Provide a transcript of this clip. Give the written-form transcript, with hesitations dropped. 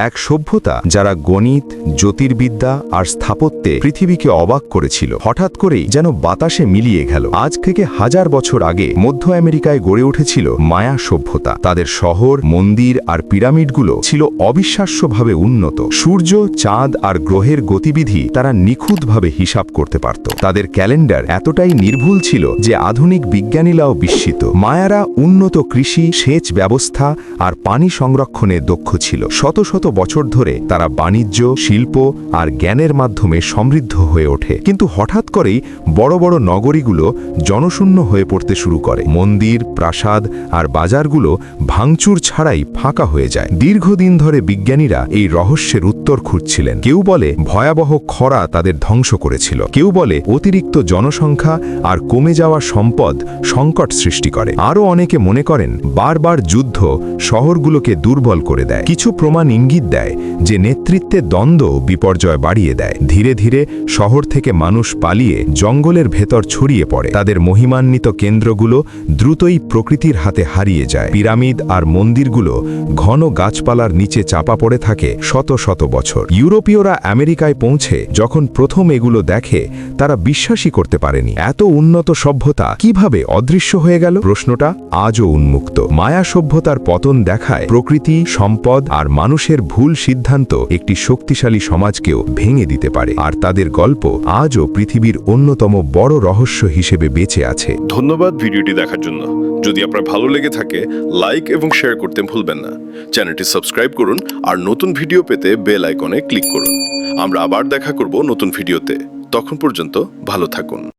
এক সভ্যতা যারা গণিত, জ্যোতির্বিদ্যা আর স্থাপত্যে পৃথিবীকে অবাক করেছিল, হঠাৎ করেই যেন বাতাসে মিলিয়ে গেল। আজ থেকে 1000 বছর আগে মধ্য আমেরিকায় গড়ে উঠেছিল মায়া সভ্যতা। তাদের শহর, মন্দির আর পিরামিডগুলো ছিল অবিশ্বাস্যভাবে উন্নত। সূর্য, চাঁদ আর গ্রহের গতিবিধি তারা নিখুঁতভাবে হিসাব করতে পারত। তাদের ক্যালেন্ডার এতটাই নির্ভুল ছিল যে আধুনিক বিজ্ঞানীরাও বিস্মিত। মায়ারা উন্নত কৃষি, সেচ ব্যবস্থা আর পানি সংরক্ষণে দক্ষ ছিল। শত শত বছর ধরে তারা বাণিজ্য, শিল্প আর জ্ঞানের মাধ্যমে সমৃদ্ধ হয়ে ওঠে। কিন্তু হঠাৎ করেই বড় বড় নগরীগুলো জনশূন্য হয়ে পড়তে শুরু করে। মন্দির, প্রাসাদ আর বাজারগুলো ভাঙচুর ছাড়াই ফাঁকা হয়ে যায়। দীর্ঘদিন ধরে বিজ্ঞানীরা এই রহস্যের উত্তর খুঁজছিলেন। কেউ বলে ভয়াবহ খরা তাদের ধ্বংস করেছিল, কেউ বলে অতিরিক্ত জনসংখ্যা আর কমে যাওয়া সম্পদ সংকট সৃষ্টি করে। আরও অনেকে মনে করেন বারবার যুদ্ধ শহরগুলোকে দুর্বল করে দেয়। কিছু প্রমাণ ইঙ্গিত দেয় যে নেতৃত্বে দ্বন্দ্ব বিপর্যয় বাড়িয়ে দেয়। ধীরে ধীরে শহর থেকে মানুষ পালিয়ে জঙ্গলের ভেতর ছড়িয়ে পড়ে। তাদের মহিমান্বিত কেন্দ্রগুলো দ্রুতই প্রকৃতির হাতে হারিয়ে যায়। পিরামিড আর মন্দিরগুলো ঘন গাছপালার নিচে চাপা পড়ে থাকে শত শত বছর। ইউরোপীয়রা আমেরিকায় পৌঁছে যখন প্রথম এগুলো দেখে, তারা বিশ্বাসই করতে পারেনি এত উন্নত সভ্যতা কিভাবে অদৃশ্য হয়ে গেল। প্রশ্নটা আজও উন্মুক্ত। মায়া সভ্যতার পতন দেখায় প্রকৃতি, সম্পদ আর মানুষের ভুল সিদ্ধান্ত একটি শক্তিশালী সমাজকেও ভেঙে দিতে পারে। আর তাদের গল্প আজও পৃথিবীর অন্যতম বড় রহস্য হিসেবে বেঁচে আছে। ধন্যবাদ ভিডিওটি দেখার জন্য। যদি আপনার ভালো লেগে থাকে, লাইক এবং শেয়ার করতে ভুলবেন না। চ্যানেলটি সাবস্ক্রাইব করুন আর নতুন ভিডিও পেতে বেল আইকনে ক্লিক করুন। আমরা আবার দেখা করব নতুন ভিডিওতে। তখন পর্যন্ত ভালো থাকুন।